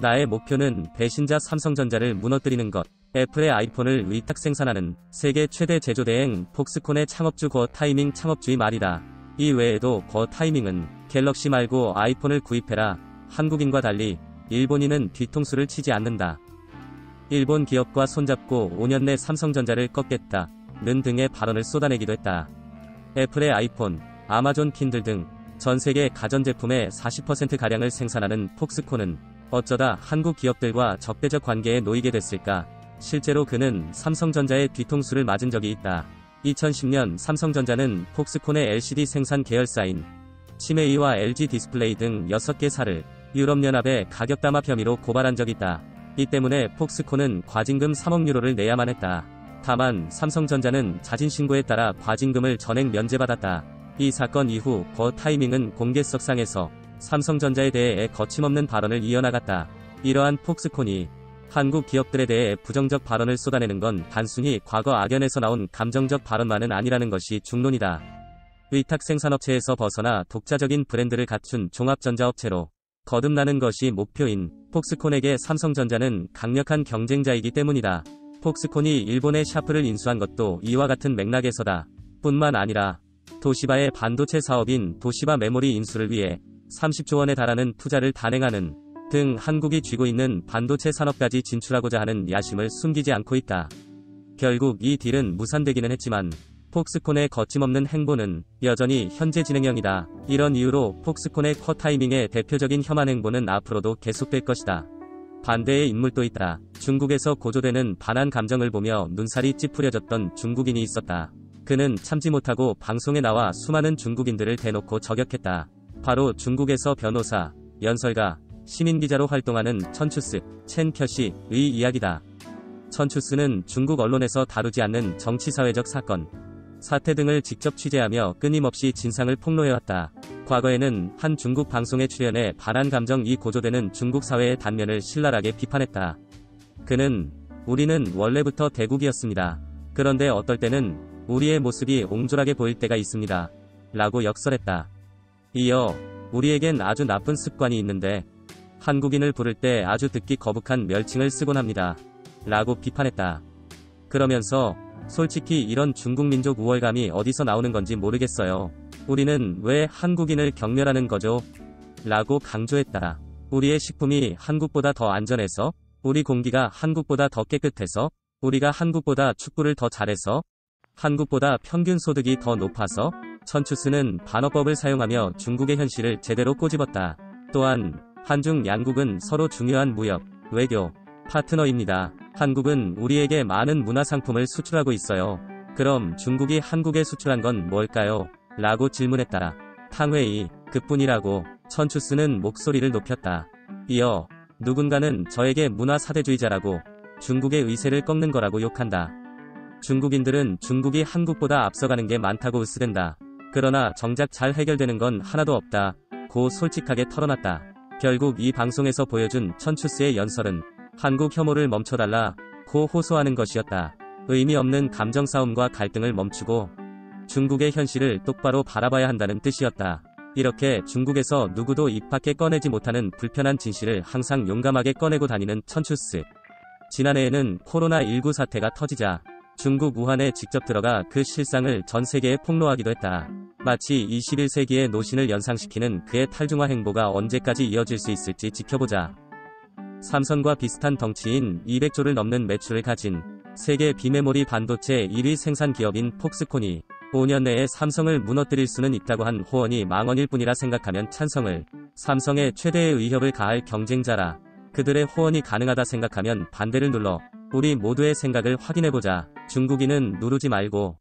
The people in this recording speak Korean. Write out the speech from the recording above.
나의 목표는 배신자 삼성전자를 무너뜨리는 것. 애플의 아이폰을 위탁 생산하는 세계 최대 제조대행 폭스콘의 창업주 고 타이밍 창업주의 말이다. 이 외에도 고 타이밍은 갤럭시 말고 아이폰을 구입해라. 한국인과 달리 일본인은 뒤통수를 치지 않는다. 일본 기업과 손잡고 5년 내 삼성전자를 꺾겠다. 는 등의 발언을 쏟아내기도 했다. 애플의 아이폰, 아마존 킨들 등 전세계 가전제품의 40%가량을 생산하는 폭스콘은 어쩌다 한국 기업들과 적대적 관계에 놓이게 됐을까? 실제로 그는 삼성전자의 뒤통수를 맞은 적이 있다. 2010년 삼성전자는 폭스콘의 LCD 생산 계열사인 치메이와 LG 디스플레이 등 6개사를 유럽연합에 가격 담합 혐의로 고발한 적이 있다. 이 때문에 폭스콘은 과징금 3억 유로를 내야만 했다. 다만 삼성전자는 자진신고에 따라 과징금을 전액 면제받았다. 이 사건 이후 고 타이밍은 공개석상에서 삼성전자에 대해 거침없는 발언을 이어나갔다. 이러한 폭스콘이 한국 기업들에 대해 부정적 발언을 쏟아내는 건 단순히 과거 악연에서 나온 감정적 발언만은 아니라는 것이 중론이다. 위탁 생산업체에서 벗어나 독자적인 브랜드를 갖춘 종합전자업체로 거듭나는 것이 목표인 폭스콘에게 삼성전자는 강력한 경쟁자이기 때문이다. 폭스콘이 일본의 샤프를 인수한 것도 이와 같은 맥락에서다. 뿐만 아니라 도시바의 반도체 사업인 도시바 메모리 인수를 위해 30조 원에 달하는 투자를 단행하는 등 한국이 쥐고 있는 반도체 산업까지 진출하고자 하는 야심을 숨기지 않고 있다. 결국 이 딜은 무산되기는 했지만 폭스콘의 거침없는 행보는 여전히 현재 진행형이다. 이런 이유로 폭스콘의 코 타이밍의 대표적인 혐한 행보는 앞으로도 계속될 것이다. 반대의 인물도 있다. 중국에서 고조되는 반한 감정을 보며 눈살이 찌푸려졌던 중국인이 있었다. 그는 참지 못하고 방송에 나와 수많은 중국인들을 대놓고 저격했다. 바로 중국에서 변호사, 연설가, 시민기자로 활동하는 천추스, 첸켜시의 이야기다. 천추스는 중국 언론에서 다루지 않는 정치사회적 사건, 사태 등을 직접 취재하며 끊임없이 진상을 폭로해왔다. 과거에는 한 중국 방송에 출연해 반한 감정이 고조되는 중국 사회의 단면을 신랄하게 비판했다. 그는 우리는 원래부터 대국이었습니다. 그런데 어떨 때는 우리의 모습이 옹졸하게 보일 때가 있습니다. 라고 역설했다. 이어 우리에겐 아주 나쁜 습관이 있는데 한국인을 부를 때 아주 듣기 거북한 멸칭을 쓰곤 합니다. 라고 비판했다. 그러면서 솔직히 이런 중국민족 우월감이 어디서 나오는 건지 모르겠어요. 우리는 왜 한국인을 경멸하는 거죠? 라고 강조했다. 우리의 식품이 한국보다 더 안전해서? 우리 공기가 한국보다 더 깨끗해서? 우리가 한국보다 축구를 더 잘해서? 한국보다 평균 소득이 더 높아서? 천추스는 반어법을 사용하며 중국의 현실을 제대로 꼬집었다. 또한 한중 양국은 서로 중요한 무역, 외교 파트너입니다. 한국은 우리에게 많은 문화상품을 수출하고 있어요. 그럼 중국이 한국에 수출한 건 뭘까요? 라고 질문했다. 탕웨이, 그뿐이라고 천추스는 목소리를 높였다. 이어 누군가는 저에게 문화 사대주의자라고 중국의 의세를 꺾는 거라고 욕한다. 중국인들은 중국이 한국보다 앞서가는 게 많다고 으스댄다. 그러나 정작 잘 해결되는 건 하나도 없다. 고 솔직하게 털어놨다. 결국 이 방송에서 보여준 천추스의 연설은 한국 혐오를 멈춰달라 고 호소하는 것이었다. 의미 없는 감정 싸움과 갈등을 멈추고 중국의 현실을 똑바로 바라봐야 한다는 뜻이었다. 이렇게 중국에서 누구도 입 밖에 꺼내지 못하는 불편한 진실을 항상 용감하게 꺼내고 다니는 천추스. 지난해에는 코로나19 사태가 터지자 중국 우한에 직접 들어가 그 실상을 전 세계에 폭로하기도 했다. 마치 21세기의 노신을 연상시키는 그의 탈중화 행보가 언제까지 이어질 수 있을지 지켜보자. 삼성과 비슷한 덩치인 200조를 넘는 매출을 가진 세계 비메모리 반도체 1위 생산 기업인 폭스콘이 5년 내에 삼성을 무너뜨릴 수는 있다고 한 호언이 망언일 뿐이라 생각하면 찬성을, 삼성의 최대의 위협을 가할 경쟁자라 그들의 호언이 가능하다 생각하면 반대를 눌러 우리 모두의 생각을 확인해보자. 중국인은 누르지 말고